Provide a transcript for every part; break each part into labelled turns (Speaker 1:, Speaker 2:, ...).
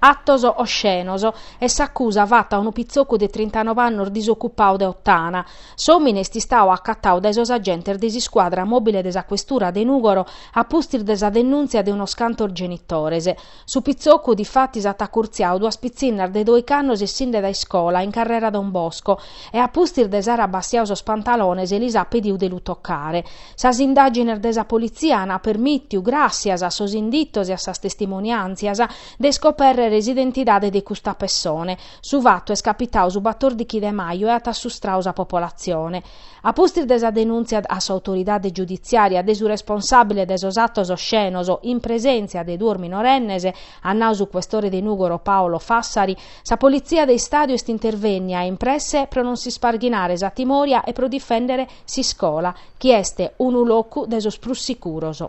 Speaker 1: attoso oscenoso e s'accusa vatta unu pizzoccu de 39 anni disoccupau de Ottana. Somine sti stau accattau da esos agenti de squadra mobile de sa questura de Nugoro a pustir de sa denunzia de uno scantor genitorese. Su pizzoccu difatti s'atta curziau duas pizzinnas de 2 annos e sinde da iscola in carrera Don Bosco e a pustir de s'ara abbassiau sos pantalones e li s'ha pediu de lu toccare. Sas indagines de sa polizia ana permittiu, gracias a sos indittos e a sas testimonianzias, de scoperre residentidade de custa persone. Su fatto es capitau su 14 de maio e at assustrau sa popolazione. A pustir de sa denunzia a sa autoridade giudiziaria de su responsabile de sos attos oscenos in presenza de duor minorennes, annau su questore de Nugoro Paolo Fassari, sa polizia de stadio est intervegna in presse pro non si sparghinare sa timoria e pro difendere si scola, chi este unu locu de sos prus sicuros.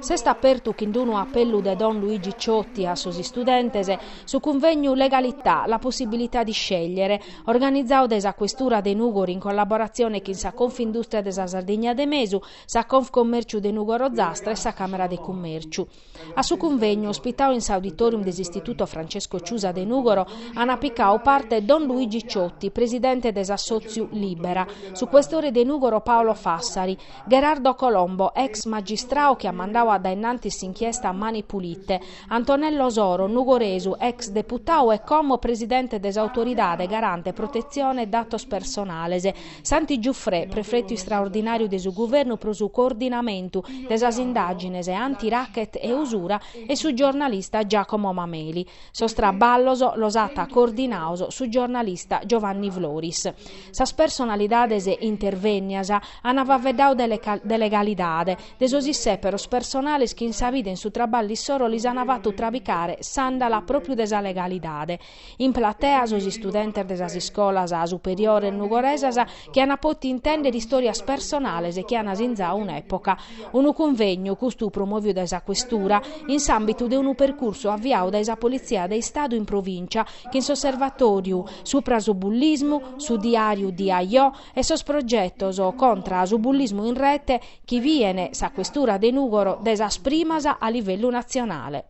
Speaker 1: S'est apertu chind'unu appellu de Don Luigi Ciotti a sos studentes su convegnu Legalità, la possibilità di scegliere, organizzau de sa questura de Nugoro in collaborazione con sa Confindustria de sa Sardegna de Mesu, sa Confcommerciu de Nugoro Zastra e sa Camera de Commerciu. A su convegnu ospitau in s'auditorium dell'Istituto Francesco Ciusa de Nugoro ana piccau parte Don Luigi Ciotti, presidente de sa Soziu Libera, su questore de Nugoro Paolo Fassari, Gerardo Colombo, ex magistrao che ha mandau da innantis inchiesta a mani pulite, Antonello Soro, nugoresu, ex deputau e como presidente des autoridade garante protezione datos personales, Santi Giuffre, prefetto straordinario de su governo pro su coordinamentu des as indagines anti-racket e usura e su giornalista Giacomo Mameli. Sostra balloso losata coordinaoso su giornalista Giovanni Vloris. Sas personalidades intervenias anava vedau de legalidade, de sos isseperos personales che in sa vida in su traballi soro lis han avatu trabicare sandala proprio de sa legalidade. In platea sos studentes de sas iscolas superiore nugoresas che han poti intendere storias personales e che han sinzau un'epoca. Unu convegno custu promoviu da sa questura in s'ambitu de unu percorso avviau da sa polizia de Stato in provincia che in s'osservatoriu supra su bullismo, su diariu di Aiò e sos progettos contra su bullismo in rete chi viene sa questura de Nugoro desas primas a livello nazionale.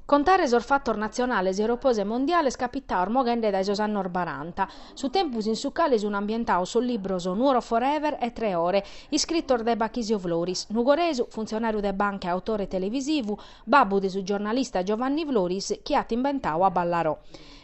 Speaker 1: Contare sos fattor nazionales, europos e mondiales capità ormogende dai sos annos 40. Su tempus in su cales un ambientau sul libro Nuoro Forever e 3 ore, iscrittor de Bachisio Vloris, nugoresu, funzionario de banche e autore televisivu, babbu de su giornalista Giovanni Vloris, chi at inventau a Ballarò.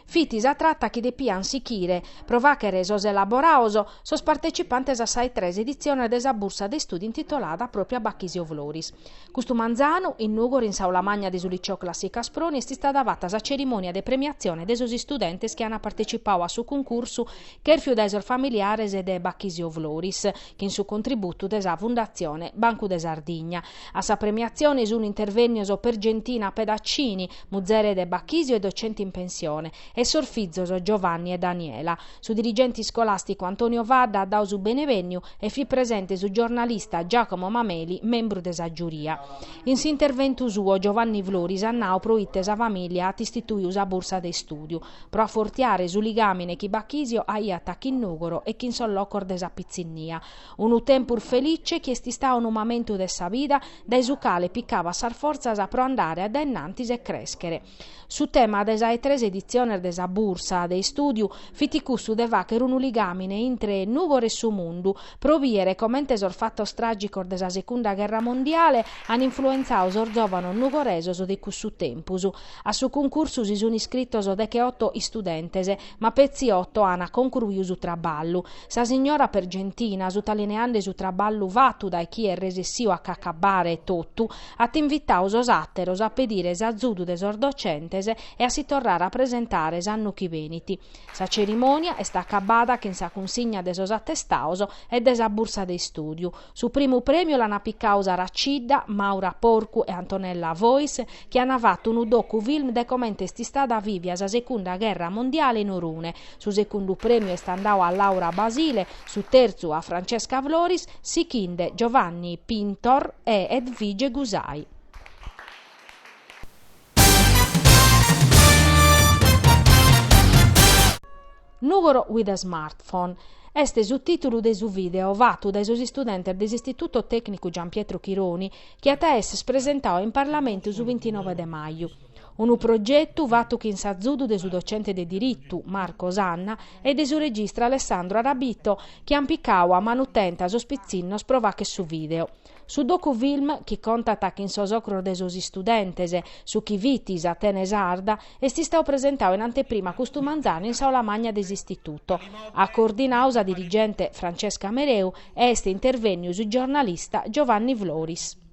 Speaker 1: Fitis a tratta chi depian sichire, provachere sos elaboraos, sos partecipantes a sai 3 edizione de sa bursa de studi intitolata proprio a Bachisio Vloris. Custu manzanu, in Nugoro in saula magna de su liceo Classica Sproni, est stata fatta sa cerimonia de premiazione de sos studentes che hanno partecipau a su concursu cherfiu de sos familiares e de Bachisio Vloris, che in su contributo de sa fondazione Banco de Sardigna. A sa premiazione sono intervennioso per Gentina Pedaccini, muzere de Bachisio e docenti in pensione, e sorfizzoso Giovanni e Daniela. Su dirigenti scolastico Antonio Vadda dau su benevegnu e fi presente su giornalista Giacomo Mameli, membro de sa giuria. In s'intervento suo Giovanni Vloris annau proitte sa famiglia at istituiu sa borsa de studiu, pro affortiare su ligamine chi Bachisio aiata chi Nugoro e chi in sollocor de sa pizzinnia. Unu tempur felice chi esti sta un momento de sa vida dai su cale piccava sar forzas pro andare ad innantis e crescere. Su tema de sa 3 edizione de sa bursa de studiu fiticussu de vacher unu ligamine intre Nugoro e su mundu, proviere commente sor fatto stragicor de sa seconda guerra mondiale han influenzau sor giovano nugoresos de cussu tempusu. A su concursu si sun iscrittos de che 8 studentes, ma pezzi 8 ana concluiu su traballu. Sa signora Pergentina, su talineande su traballu vatu dai chi è resessio a caccabare e tottu, at invitau sos atteros a pedire sa zudu de sor docentes e a si torrare a presentare s'annu chi veniti. Sa cerimonia è sta accabada che in sa consigna de sos attestaos e de sa bursa de studiu. Su primo premio l'hanno piccau Sara Cidda, Maura Porcu e Antonella Voice, che hanno fatto un docu-film de commente esti stata vivi a sa seconda guerra mondiale in Orune. Su secondo premio è standau a Laura Basile, su terzo a Francesca Vloris, sichinde Giovanni Pintor e Edvige Gusai. Nugoro with a smartphone. Este su titolo de su video vatu dai suoi studenti dell'Istituto Tecnico Gian Pietro Chironi che a es presentò in Parlamento su 29 de maio. Un progetto vatu che in Sazzudu de su docente de diritto Marco Sanna e de su regista Alessandro Arabito che ampiccao a manutenta sospizzinno sprovache su video. Su docufilm chi contata che in sosocro de sosi studentese su chi vitis a Tenesarda e si stau presentao in anteprima Custumanzano in Saula Magna desistituto. A coordinausa dirigente Francesca Mereu e este interveniu su giornalista Giovanni Vloris.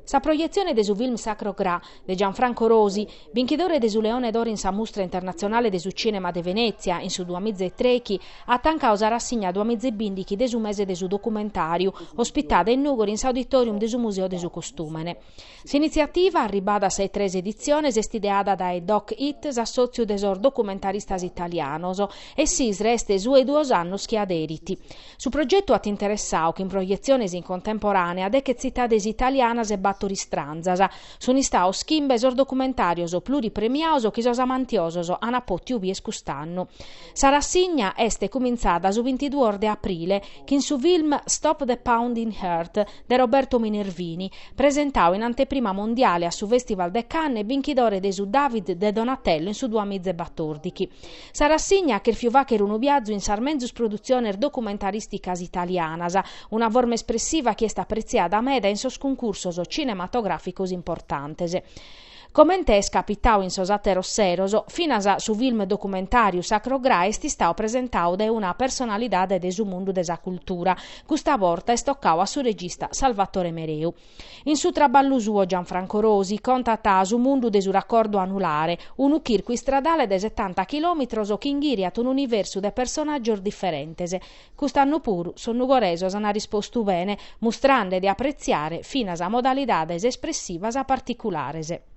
Speaker 1: Sa proiezione de su film Sacro Gra de Gianfranco Rosi, vincitore de su Leone d'Oro in sa Mostra Internazionale de su Cinema de Venezia in su 2003, a tancausa rassegna 2015 de su mese de su documentario, ospitata in Nugori in Auditorium de su Museo de su Costumene. S'iniziativa, arribata a 6 edizione, è ideata dai Doc It, assozio desor documentaristas italianos, e sis reste su e 2 anni che aderiti. Su progetto at interessau che in proiezione in contemporanea de che cittades italianas e battori stranzas, sono stao schimbe esor documentarios pluripremiaos che sos amantiosos anapotti ubi escustanno. Sa rassegna este cominciata su 22 de aprile che in su film Stop the Pounding Heart de Roberto Minervini, presentau in anteprima mondiale a su Festival de Cannes vincitore de su David de Donatello in su 2014. Sa rassegna che fiuva che un viaggio in sarmenzus produzioner documentaristicas italianas, una forma espressiva che è apprezzata a meda in sos concursos cinematograficos importantes. Commente es capitau in sosate rosseroso, finas su film documentario Sacro Gra esti stau presentau de una personalidade de su mundu de sa cultura, custa volta estoccau a su regista Salvatore Mereu. In su traballu suo Gianfranco Rosi contata su mundu de su raccordo anulare, un circuit stradale de 70 km che inghiriat un universo de personaggi differentes. Custanno puru son nugoresos han risposto bene, mostrando di apprezzare finas a modalidades espressivas a particulares.